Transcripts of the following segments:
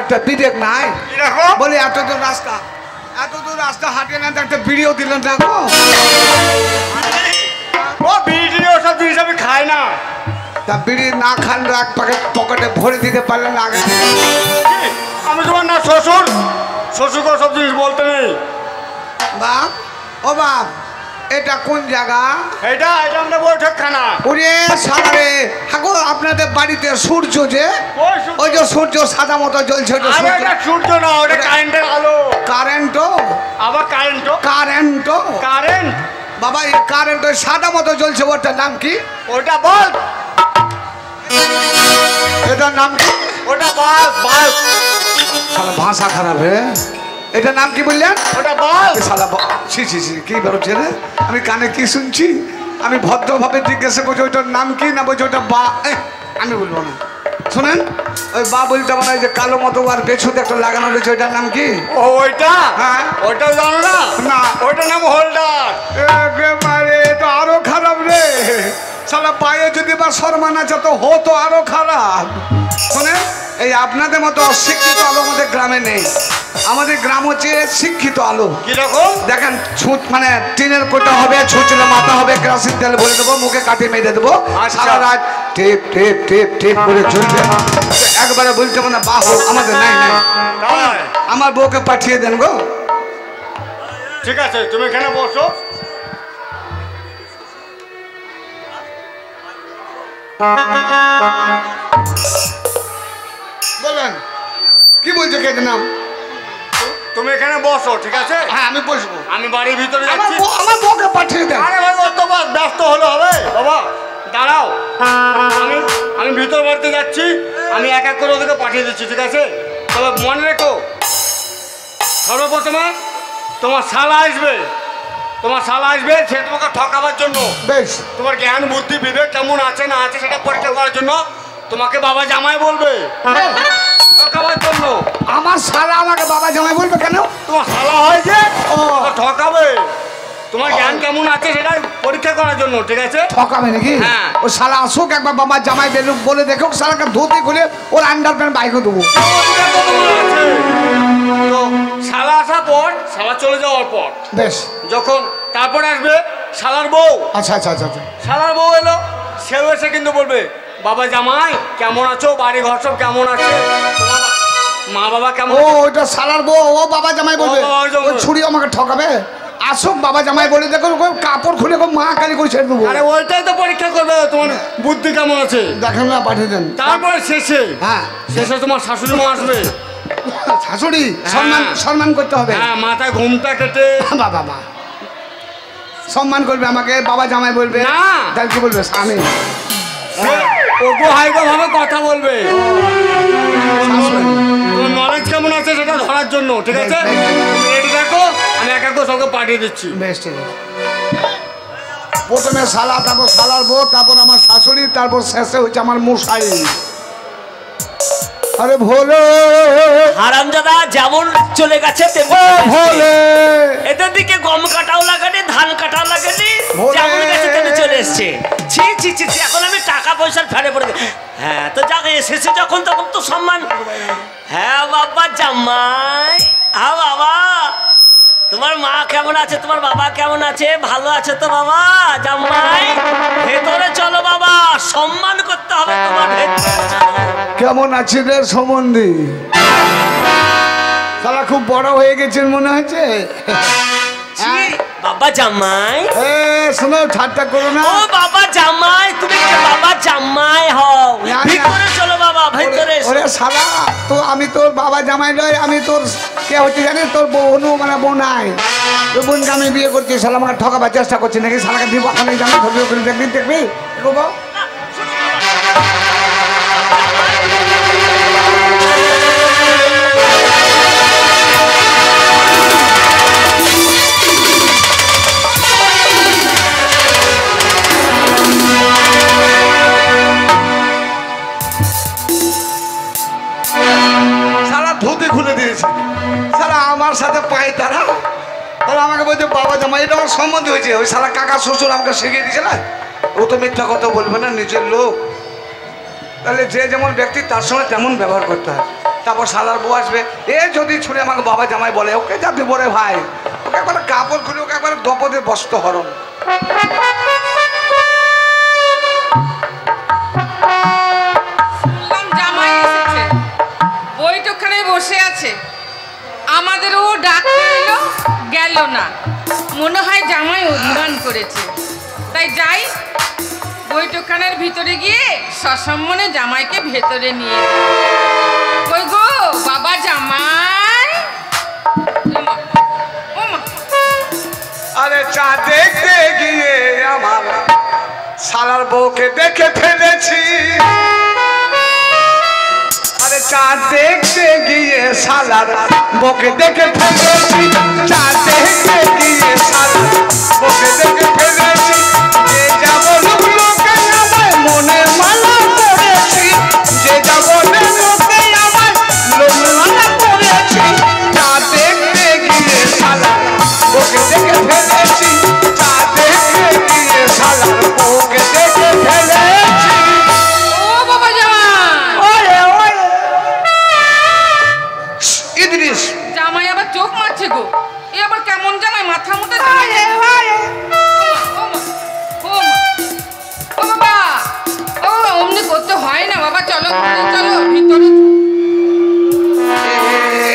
একটা বিবেক নাই বলে এত দূর রাস্তা হাঁটে না একটা বিড়িও দিলেন না গো। ও বিড়ি ওসব জিনিস আমি খাই না। তা বিড়ি না খান এক প্যাকেট পকেটে ভরে দিতে পারলেন না আগে? আমি তোমার না শ্বশুরকে সব জিনিস বলতে নেই। বাপ ও বাপ এটা কোন জায়গা? এটা আমরা বৈঠকখানা। ওরে সালারে হাগো আপনাদের বাড়িতে সূর্য যে ওই যে সূর্য সাদা মতো জ্বলছে সূর্য না ওটা কারেন্টের আলো। কারেন্টও আবার কারেন্ট বাবা এই কারেন্ট ওই সাদা মতো জ্বলছে ওটার নাম কি? ওটা বল। এটার নাম কি? ওটা বাল্ব। ভাষা খারাপ হে। এটার নাম কি বললেন? ওটা বাল্ব। সালা ছি কি বেরোচ্ছে রে? আমি কানে কি শুনছি? আমি ভদ্রভাবে জিজ্ঞাসা করছি ওইটার নাম কি না বলছি ওটা বা আমি বলবো না। শোনেন ওই বা বলতে মানে যে কালো মতো আর পেছুতে একটা লাগানো রয়েছে ওইটার নাম কি? ওইটা? হ্যাঁ ওইটা জানো না? না ওইটার নাম হোল্ডার। একেবারে তো আরো খারাপ রে। সালা পায়ে যদি বা শর্মা আছে তো হতো আরো খারাপ। শোনেন এই আপনাদের মতো অশিক্ষিত আলো আমাদের গ্রামে নেই। আমাদের গ্রাম হচ্ছে শিক্ষিত আলো। কিরকম দেখেন ছুঁচ মানে টিনের কোটা হবে, ছুঁচলে মাথা হবে, কেরোসিন তেল ভরে দেবো, মুখে কাঠি মেরে দেবো, সারা রাত টেপ টেপ টেপ টেপ করে চলবে। একবারে বলতে মানে বাহ আমাদের নাই নাই। আমার বউকে পাঠিয়ে দেন গো। ঠিক আছে তুমি এখানে বসো। বলেন কি বলছো কে নাম? তুমি এখানে বসো ঠিক আছে? হ্যাঁ আমি বসবো। আমি বাড়ির ভিতরে যাচ্ছি। আমার বউকে পাঠিয়ে দেন। আরে ভাই অত ব্যস্ত হলে হবে বাবা? দাঁড়াও আমি ভিতর বাড়িতে যাচ্ছি। আমি এক এক করে ওদেরকে পাঠিয়ে দিচ্ছি ঠিক আছে? তবে মনে রেখো সর্বপ্রথমে তোমার শালা আসবে সে তোমাকে ঠকাবার জন্য। বেশ তোমার জ্ঞান বুদ্ধি বিবেক কেমন আছে না আছে সেটা পরীক্ষা করার জন্য তোমাকে বাবা জামাই বলবে ঠকাবার জন্য। আমার শালা আমাকে বাবা জামাই বলবে কেন? তোমার শালা হয়েছে ঠকাবে। তোমার জ্ঞান কেমন আছে সেটা পরীক্ষা করার জন্য ঠিক আছে? ঠকাবে নাকি? হ্যাঁ। ও শালা আসুক একবার বাবা জামাই বেরুক বলে দেখো শালাকে ধুতে খুলে ওর আন্ডার প্যান্ট বাইকে দেবো। তো শালা আসার পর শালা চলে যাওয়ার পর বেশ যখন তারপর আসবে শালার বউ। আচ্ছা আচ্ছা আচ্ছা আচ্ছা শালার বউ এলো সেও এসে কিন্তু বলবে বাবা জামাই কেমন আছো, বাড়ি ঘর সব কেমন আছে, তোমার মা বাবা কেমন? ও ওইটা শালার বউ ও বাবা জামাই বলবে। ওই ছুরি আমাকে ঠকাবে। আসুক বাবা জামাই বলে দেখো কাপড় খুলে মা কালি করে ছেড়ে দেবো। আরে ওইটাই তো পরীক্ষা করবে তোমার বুদ্ধি কেমন আছে। দেখেন না পাঠিয়ে দেন। তারপরে শেষে তোমার শাশুড়ি মা আসবে। শাশুড়ি সম্মান করতে হবে। হ্যাঁ মাথায় ঘুমটা কেটে বাবা মা সম্মান করবে আমাকে বাবা জামাই বলবে না। তাহলে কি বলবে? স্বামী ওগো হাইগো ভাবে কথা বলবে। তোমার নলেজ কেমন আছে সেটা ধরার জন্য ঠিক আছে? রেডি দেখো আমি এক এক সবকে পাঠিয়ে দিচ্ছি। বেশ ঠিক আছে। প্রথমে শালা তারপর শালার বউ তারপর আমার শাশুড়ি তারপর শেষে হচ্ছে আমার মশাই। আরে ভোলে হারামজাদা যেমন চলে গেছে ভোলে এদের দিকে গম কাটাও লাগানি ধান কাটাও লাগানি যেমন গেছে তেমনি চলে এসছে। ছি ছি ছি ছি এখন আমি টাকা পয়সার ফেলে পড়ে। হ্যাঁ তো যাকে এসেছে যখন তখন তো সম্মান। হ্যাঁ বাবা জামাই হ্যাঁ বাবা তোমার মা কেমন আছে, তোমার বাবা কেমন আছে, ভালো আছে তো বাবা জামাই? ভেতরে চলো বাবা সম্মান করতে হবে তোমার। কেমন আছে রে সম্বন্ধী? শালা খুব বড় হয়ে গেছেন মনে হচ্ছে। বাবা জামাই শোনো ঠাট্টা করো না। ও বাবা জামাই তুমি বাবা জামাই হও। ভিতরে চলো বাবা ভিতরে। ওরে শালা তো আমি তোর বাবা জামাই নয়, আমি তোর কে হচ্ছে জানিস? তোর বোনও মানে বোন নাই। তোর বোনকে আমি বিয়ে করছি। শালা আমাকে ঠকাবার চেষ্টা করছি নাকি? শালাকে দিব আমি জামাই ছবি করে দেখবি দেখবি বাবা। ধুতি খুলে দিয়েছে সারা আমার সাথে পায় তারা আমাকে বলছে বাবা জামাই। এটা আমার সম্বন্ধ হয়েছে। ওই সারা কাকা শ্বশুর আমাকে শিখিয়ে দিয়েছে না। ও তো মিথ্যা কথা বলবে না, নিজের লোক। তাহলে যে যেমন ব্যক্তি তার সঙ্গে তেমন ব্যবহার করতে হয়। তারপর শালার বউ আসবে। এ যদি শুনে আমাকে বাবা জামাই বলে, ওকে যা দেবো রে ভাই, ওকে একবার কাপড় খুলে ওকে একবার দপদে বস্ত হরণ। জামাই এসেছে, বইটুকখানে বসে আছে, আমাদেরও ডাকতে এলো, গেল না। মনে হয় জামাই অভিমান করেছে, তাই যাই বইটুকখানের ভিতরে গিয়ে সসম্মানে জামাইকে ভেতরে নিয়ে যাই। কই গো বাবা জামাই? আরে চা দেখতে গিয়ে আমার শালার বউকে দেখে ফেলেছি। আরে চা দেখতে গিয়ে শালার বউকে দেখে ফেলেছি। চা দেখতে গিয়ে শালার বউকে দেখে ফেলেছি। যে যাব লোকে আমার মনে মালা পড়েছি। যে যাব লোকে আমার মনে মালা পড়েছি। চা দেখতে গিয়ে শালার বউকে দেখে ফেলেছি। চা দেখতে গিয়ে শালার বউকে দেখে ফেলেছি। ও বাবা জামাই, ইদ্রিস জামাই আবার চোখ মারছে গো। এ আবার কেমন জামাই, মাথা মোটা জামাই? ও বাবা, ও অমনি করতে হয় না বাবা, চলো ঘরে চলো, ভিতরে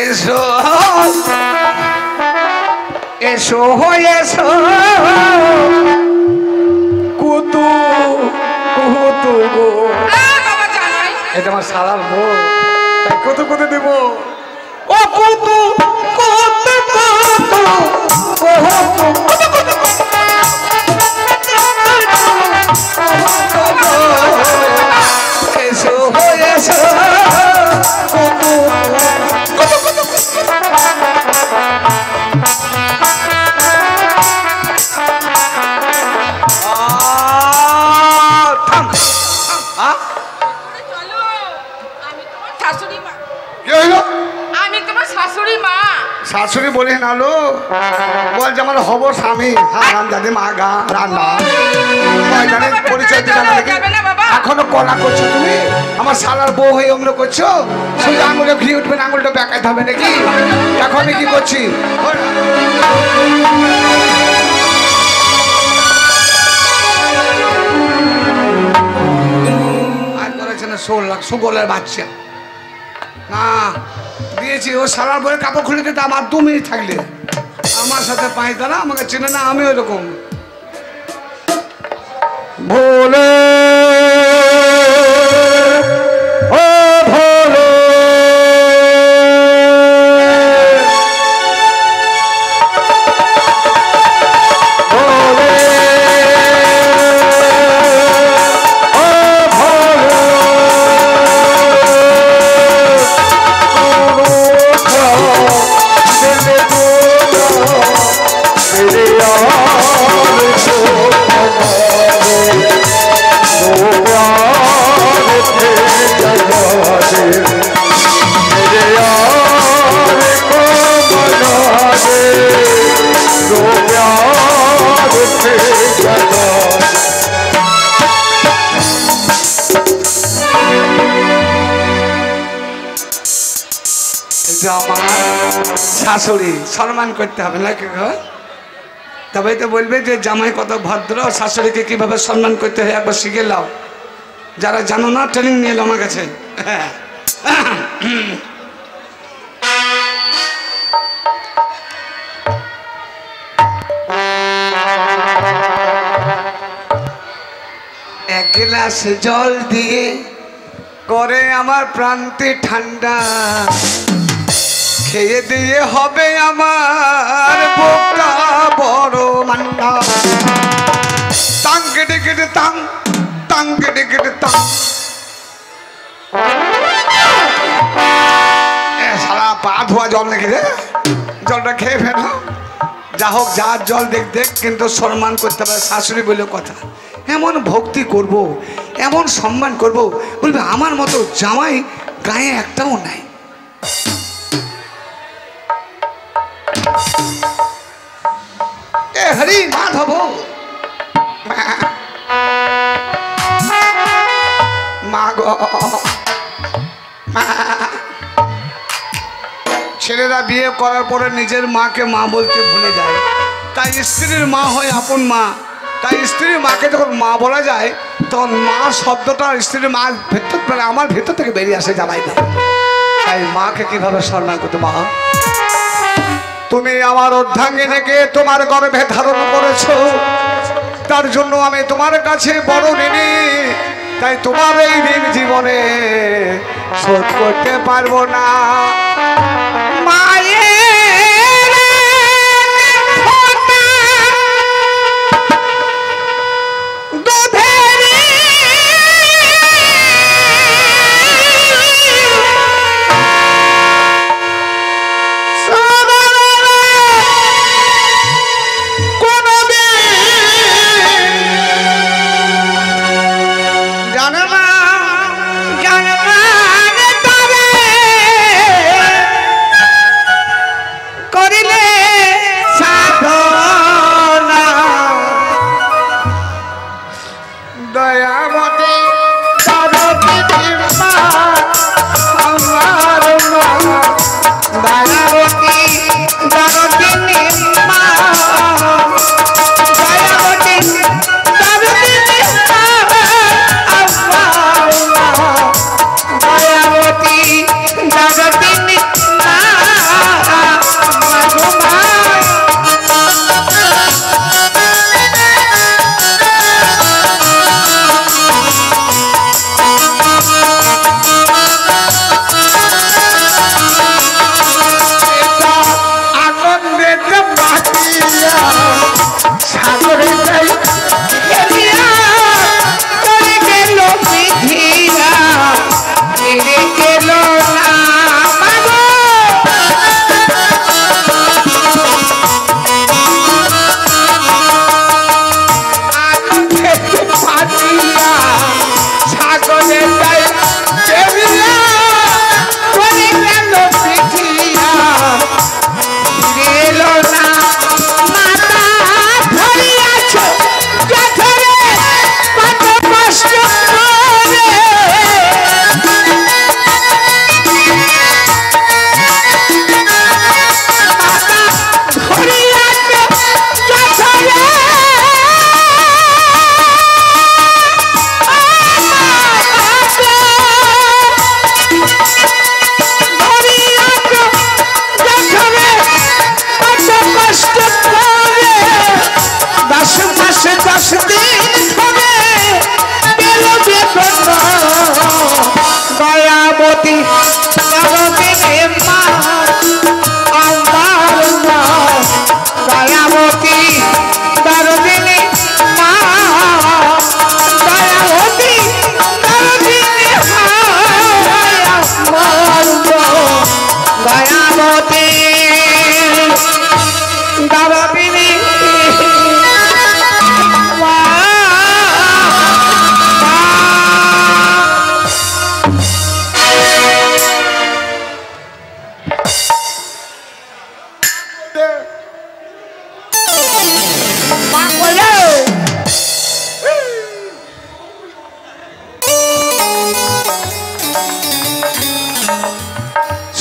এসো এসো এসো কুতু কুতু গো। বাবা জামাই, এটা আমার শালার বউ, তাই কত কত দেব। ও কুতু কুতু কুতু এসো এসো কুতু চলো, আমি তোমার শাশুড়ি মা। কি হইলো? আমি তোমার শাশুড়ি মা। শাশুড়ি বলি না লো, বল যে আমার হব স্বামী। হ্যাঁ রান্দাদি মা গা রান্না পরিচয় দিলাম নাকি? এখনো কলা করছো তুমি? আমার শালার বউ হয়ে অমন করছো? শুধু আঙুলে ঘি উঠবে না, আঙুলটা বেঁকাইতে হবে নাকি? দেখো আমি কি করছি। আর করেছে না 16 লাখ সুগলের বাচ্চা না দিয়েছি। ও শালার বউয়ের কাপড় খুলে দিতে আমার 2 মিনিট থাকলে আমার সাথে পাই তারা আমাকে চেনে না, আমি ওইরকম ভোলে ও ভোলে ভোলে ও ভোলে আমার শাশুড়ি সম্মান করতে হবে নাকি গো? তবে তো বলবে যে জামাই কত ভদ্র, শাশুড়িকে কিভাবে সম্মান করতে হয় একবার শিখে নাও। যারা জানো না ট্রেনিং নিয়ে এলো আমার কাছে। এক গ্লাস জল দিয়ে করে আমার প্রান্তে ঠান্ডা, খেয়ে দিয়ে হবে আমার বুকটা বড় মান্না। টাং কেটে কেটে টাং, টাং কেটে কেটে টাং। সারা পা ধোয়া জল নাকি রে, জলটা খেয়ে ফেলো। যা হোক যার জল দেখ দেখ, কিন্তু সম্মান করতে হবে শাশুড়ি বলে কথা। এমন ভক্তি করব, এমন সম্মান করব, বলবে আমার মতো জামাই গায়ে একটাও নাই। এ হরি মাধব মা গো মা ছেলেরা বিয়ে করার পরে নিজের মাকে মা বলতে ভুলে যায়, তাই স্ত্রীর মা হয় আপন মা। তাই স্ত্রীর মাকে যখন মা বলা যায় তখন মা শব্দটা স্ত্রীর মা ভেতর মানে আমার ভেতর থেকে বেরিয়ে আসে জামাই দিয়ে। তাই মাকে কিভাবে সম্মান করতে, মা তুমি আমার অর্ধাঙ্গিনীকে তোমার গর্ভে ধারণ করেছো, তার জন্য আমি তোমার কাছে বড় ঋণী। তাই তোমার এই ঋণ জীবনে শোধ করতে পারবো না। মায়ের দুধের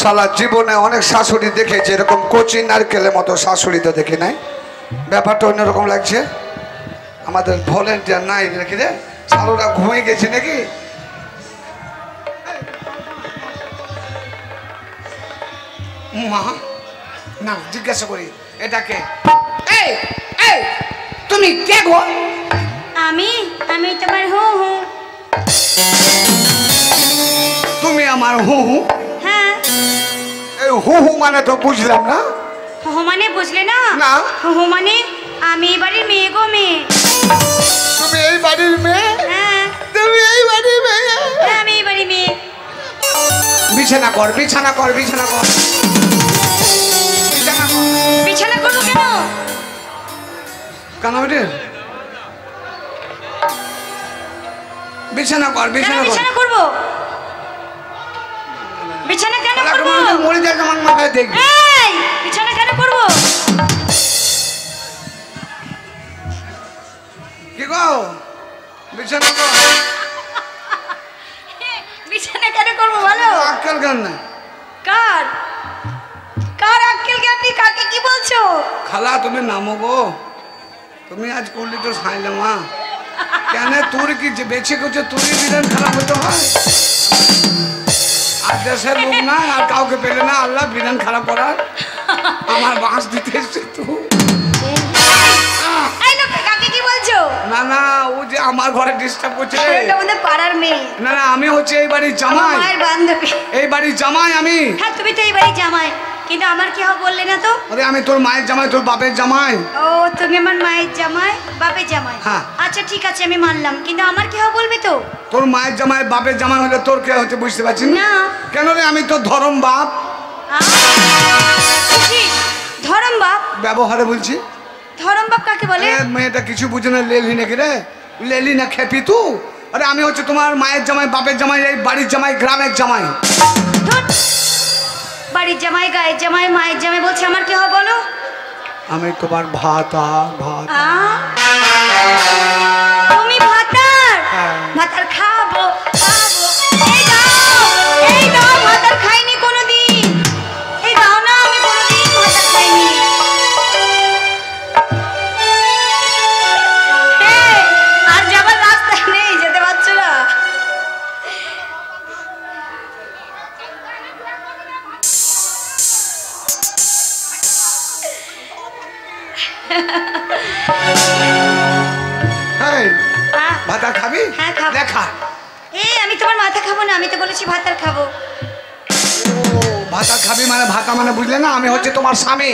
সারা জীবনে অনেক শাশুড়ি দেখেছে, এরকম কচি নারকেলের মতো শাশুড়ি তো দেখি নাই। ব্যাপারটা অন্যরকম লাগছে। আমাদের ভলেন্টিয়ার নাই নাকি রে, শালুরা ঘুমিয়ে গেছে নাকি? মা না জিজ্ঞাসা করি এটাকে, এই এই তুমি কে গো? আমি আমি তোমার হু হু। তুমি আমার হু হু? হ্যাঁ। এই হু হু মানে তো বুঝলাম না। হু হু মানে বুঝলে না? না। হু হু মানে আমি এই বাড়ির মেয়ে গো, মেয়ে। তুমি এই বাড়ির মেয়ে? হ্যাঁ। তুমি এই বাড়ির মেয়ে? হ্যাঁ, আমি এই বাড়ির মেয়ে। বিছানা কর, বিছানা কর, বিছানা কর, বিছানা কর। বিছানা করবো কেন? কেন বেটে? বিছানা কর, কেন বিছানা কর। বিছানা করবো? বিছানা কেন করবো? মরে যায় আমার মাথায় দেখবি। এই বিছানা কেন করবো? কি গো? বিছানা কর। বিছানা কেন করবো বলো? আক্কেল কেন না? কার তুমি কাকে কি বলছো? খালা তুমি নামো গো, তুমি আজ করলি তো সাইলে মা। কেন তোর কি যে বেছে করছে তোরই বিধান খারাপ হতে হয়? আর দেশের লোক না, আর কাউকে পেলে না আল্লাহ বিধান খারাপ করার। আমার বাঁশ দিতে এসছে তো। এই লোক কাকে কি বলছো? না না, ও যে আমার ঘরে ডিস্টার্ব করছে। ওটা আমাদের পাড়ার মেয়ে, না না, আমি হচ্ছে এই বাড়ির আমার জামাই। মায়ের বান্ধবী। এই বাড়ির জামাই আমি। হ্যাঁ তুমি তো এই বাড়ির জামাই, কিন্তু আমার কি হবে বললে না তো? আরে আমি তোর মায়ের জামাই, তোর বাপের জামাই। ও তুমি আমার মায়ের জামাই, বাপের জামাই। হ্যাঁ। আচ্ছা ঠিক আছে আমি মানলাম, কিন্তু আমার কি হবে বলবে তো? তোর মায়ের জামাই বাপের জামাই হলে তোর কে হচ্ছে বুঝতে পারছিস না? না। কেন রে, আমি তোর ধরম বাপ। কি ধরম বাপ? ব্যবহারে বলছি। ধরম বাপ কাকে বলে? এ, মেয়েটা কিছু বুঝে না, লেলি নাকি রে? লেলি না খেপি তু? আরে আমি হচ্ছে তোমার মায়ের জামাই, বাপের জামাই, এই বাড়ির জামাই, গ্রামের জামাই। ধুর, বাড়ির জামাই, গায়ের জামাই, মায়ের জামাই বলছে, আমার কি হবে বলো? আমি তোমার ভাতা। তুমি ভাতার? হ্যাঁ। ভাতার খাবো খাবো। এই দাও ভাতার খাইনি কোনোদিন। এই দাও না, আমি কোনোদিন ভাতার খাইনি। আর যাবার রাস্তা নেই, যেতে পারছো না। এই, আহ, ভাতা খাবি? হ্যাঁ, খাবো। দেখা। আমি তোমার মাথা খাবো না, আমি তো বলেছি ভাতার খাবো। ও, ভাতা খাবি মানে ভাতা মানে বুঝলে না, আমি হচ্ছে তোমার স্বামী।